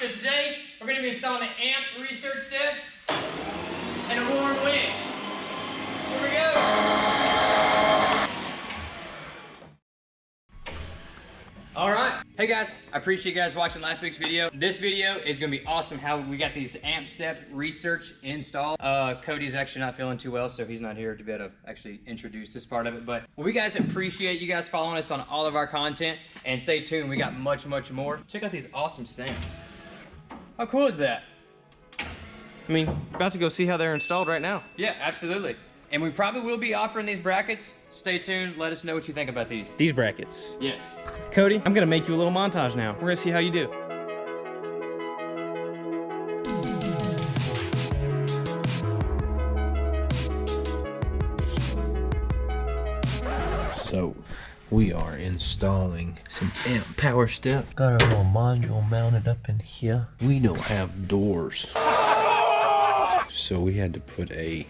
so today we're going to be installing an amp research steps and a roaring winch. Here we go. All right. Hey guys, I appreciate you guys watching last week's video. This video is gonna be awesome how we got these amp step research installed. Cody's actually not feeling too well, so he's not here to be able to actually introduce this part of it. But we guys appreciate you guys following us on all of our content, and stay tuned, we got much more. Check out these awesome stamps. How cool is that? I mean, about to go see how they're installed right now. Yeah, absolutely. And we probably will be offering these brackets. Stay tuned, let us know what you think about these. These brackets. Yes. Cody, I'm gonna make you a little montage now. We're gonna see how you do. So, we are installing some amp Powersteps. Got our little module mounted up in here. We don't have doors, so we had to put a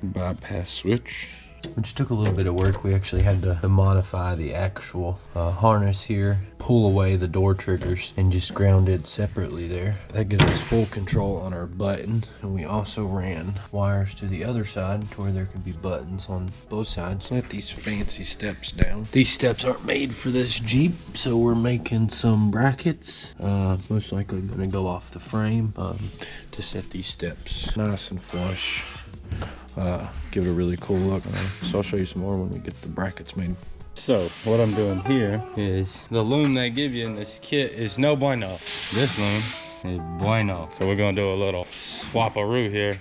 bypass switch, which took a little bit of work. We actually had to modify the actual harness here, pull away the door triggers, and just ground it separately there. That gives us full control on our button. And we also ran wires to the other side to where there can be buttons on both sides. Let these fancy steps down. These steps aren't made for this Jeep, so we're making some brackets. Most likely gonna go off the frame to set these steps nice and flush. Give it a really cool look. So I'll show you some more when we get the brackets made. So what I'm doing here is the loom they give you in this kit is no bueno. This loom is bueno. So we're gonna do a little swap-a-roo here.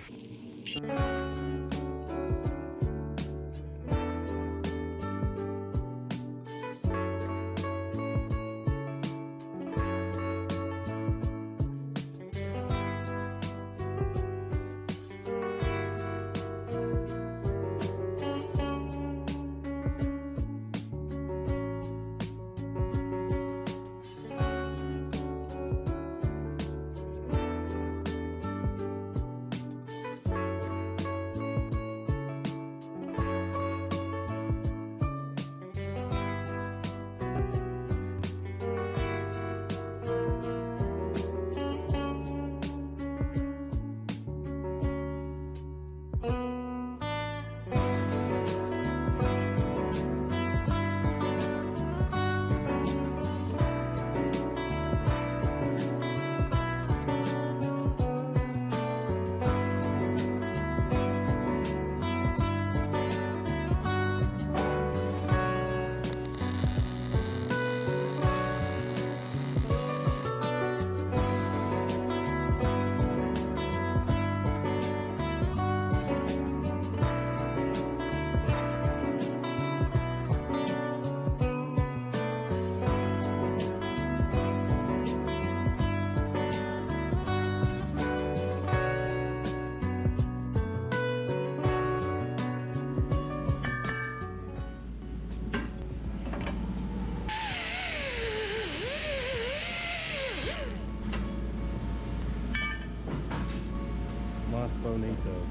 Más bonito.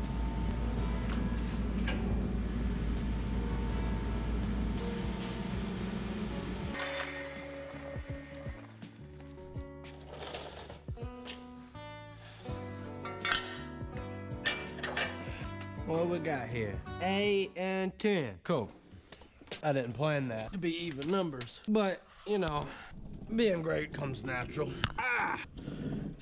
What we got here? 8 and 10. Cool. I didn't plan that to be even numbers, but you know, being great comes natural.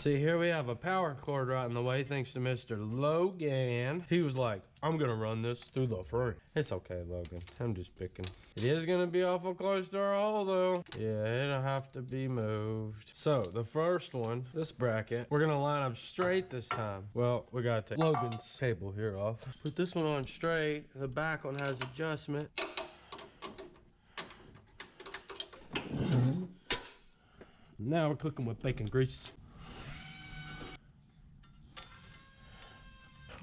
See, here we have a power cord right in the way, thanks to Mr. Logan. He was like, I'm gonna run this through the frame. It's okay, Logan. I'm just picking. It is gonna be awful close to our hole, though. Yeah, it'll have to be moved. So, the first one, this bracket, we're gonna line up straight this time. Well, we gotta take Logan's cable here off. Put this one on straight. The back one has adjustment. Now we're cooking with bacon grease.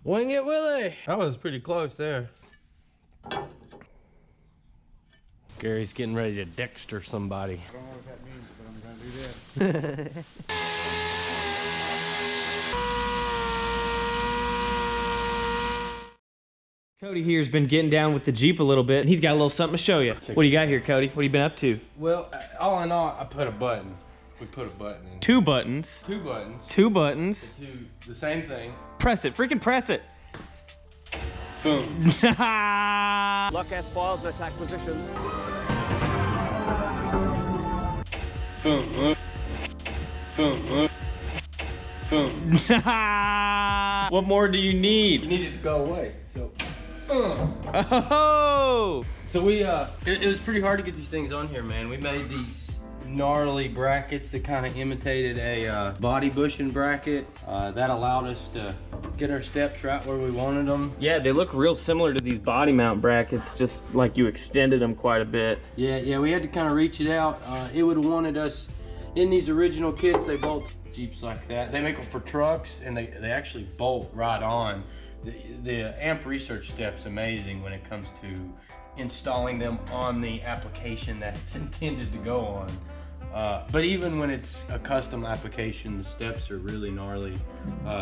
Wing it, Willie! That was pretty close there. Gary's getting ready to Dexter somebody. I don't know what that means, but I'm gonna do this. Cody here has been getting down with the Jeep a little bit, and he's got a little something to show you. What do you got here, Cody? What have you been up to? Well, all in all, I put a button We put a button in. Two buttons. Two buttons. Two buttons. Do the same thing. Press it. Freaking press it. Boom. Lock S files and attack positions. Boom. Boom. Boom. What more do you need? You need it to go away. So. Oh! So we it was pretty hard to get these things on here, man. We made these gnarly brackets that kind of imitated a body bushing bracket. That allowed us to get our steps right where we wanted them. Yeah, they look real similar to these body mount brackets, just like you extended them quite a bit. Yeah, we had to kind of reach it out. It would have wanted us in these original kits. They bolt Jeeps like that. They make them for trucks, and they actually bolt right on. The amp research step's amazing when it comes to installing them on the application that it's intended to go on. But even when it's a custom application, the steps are really gnarly.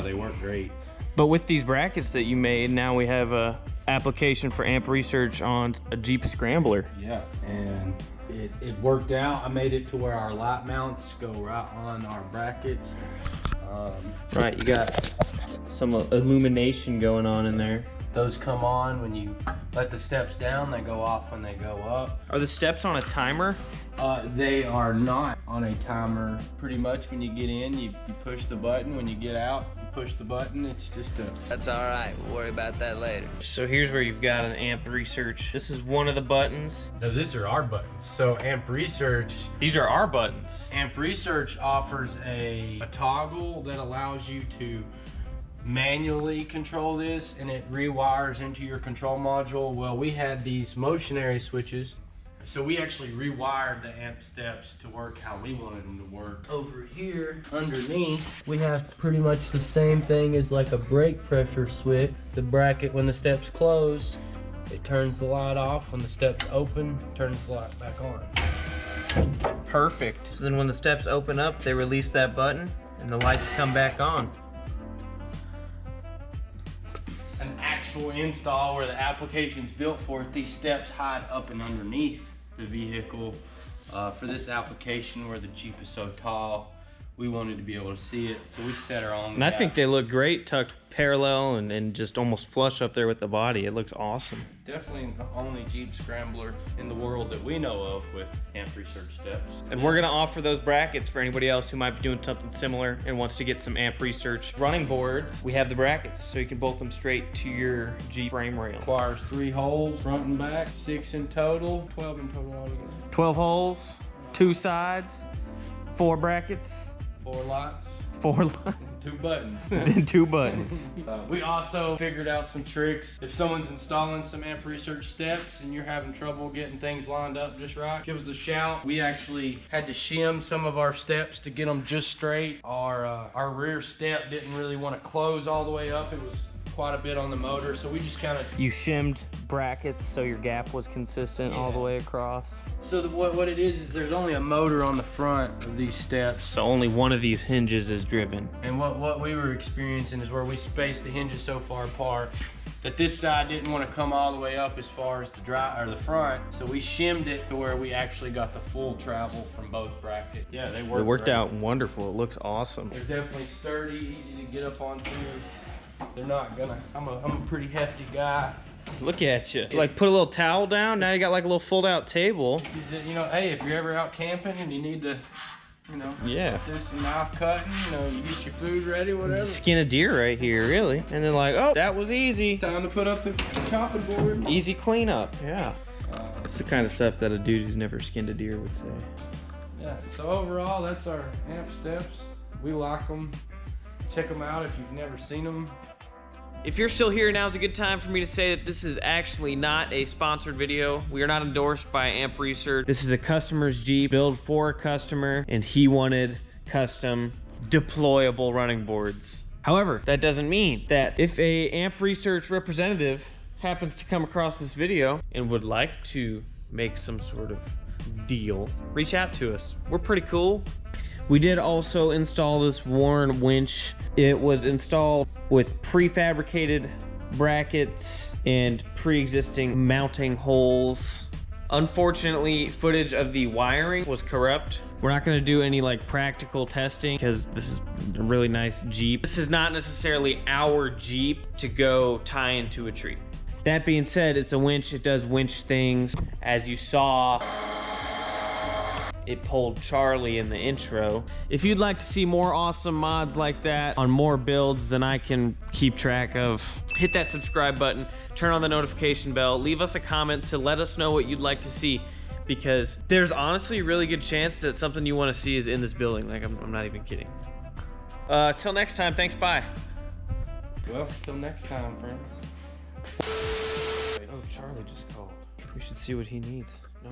They work great. But with these brackets that you made, now we have a application for amp research on a Jeep Scrambler. Yeah, and it worked out. I made it to where our light mounts go right on our brackets. Right, you got some illumination going on in there. Those come on when you let the steps down. They go off when they go up. Are the steps on a timer? They are not on a timer. Pretty much when you get in, you push the button. When you get out, you push the button. It's just a... That's all right. We'll worry about that later. So here's where you've got an amp research. This is one of the buttons. No, these are our buttons. So amp research... These are our buttons. Amp research offers a toggle that allows you to manually control this, and it rewires into your control module. Well, we had these motionary switches, so we actually rewired the amp steps to work how we wanted them to work. Over here underneath, we have pretty much the same thing as like a brake pressure switch. The bracket, when the steps close, it turns the light off. When the steps open, it turns the light back on. Perfect. So then when the steps open up, they release that button and the lights come back on. An actual install where the application's built for it. These steps hide up and underneath the vehicle. For this application where the Jeep is so tall, we wanted to be able to see it, so we set our own. And I think they look great tucked parallel and just almost flush up there with the body. It looks awesome. Definitely the only Jeep Scrambler in the world that we know of with amp research steps. And we're gonna offer those brackets for anybody else who might be doing something similar and wants to get some amp research running boards. We have the brackets, so you can bolt them straight to your Jeep frame rail. Requires 3 holes, front and back, 6 in total, 12 in total altogether. 12 holes, 2 sides, 4 brackets, 4 lights, 4 lines, 2 buttons. and 2 buttons. We also figured out some tricks. If someone's installing some amp research steps and you're having trouble getting things lined up just right, give us a shout. We actually had to shim some of our steps to get them just straight. Our rear step didn't really want to close all the way up. It was quite a bit on the motor, so we just kind of... You shimmed brackets so your gap was consistent all the way across. So what it is there's only a motor on the front of these steps. So only one of these hinges is driven. And what we were experiencing is where we spaced the hinges so far apart that this side didn't want to come all the way up as far as the front. So we shimmed it to where we actually got the full travel from both brackets. Yeah, they worked. It worked great. out wonderful. It looks awesome. They're definitely sturdy, easy to get up onto. They're not gonna, I'm a pretty hefty guy. Look at you. Like put a little towel down, now you got like a little fold out table. You know, hey, if you're ever out camping and you need to, you know, Yeah. do some knife cutting, you know, you get your food ready, whatever. Skin a deer right here, really. And then like, oh, that was easy. Time to put up the chopping board. Easy cleanup, yeah. It's the kind of stuff that a dude who's never skinned a deer would say. Yeah, so overall, that's our amp steps. We like them. Check them out if you've never seen them. If you're still here, now's a good time for me to say that this is actually not a sponsored video. We are not endorsed by Amp Research. This is a customer's Jeep built for a customer, and he wanted custom deployable running boards. However, that doesn't mean that if a Amp Research representative happens to come across this video and would like to make some sort of deal, reach out to us. We're pretty cool. We did also install this Warren winch. It was installed with prefabricated brackets and pre-existing mounting holes Unfortunately, footage of the wiring was corrupt. We're not gonna do any like practical testing because this is a really nice Jeep. This is not necessarily our Jeep to go tie into a tree. That being said, it's a winch, it does winch things. As you saw, it pulled Charlie in the intro. If you'd like to see more awesome mods like that on more builds than I can keep track of, hit that subscribe button, turn on the notification bell, leave us a comment to let us know what you'd like to see, because there's honestly a really good chance that something you want to see is in this building. Like, I'm not even kidding. Till next time, thanks, bye. Well, till next time, friends. Oh, Charlie just called. We should see what he needs. No?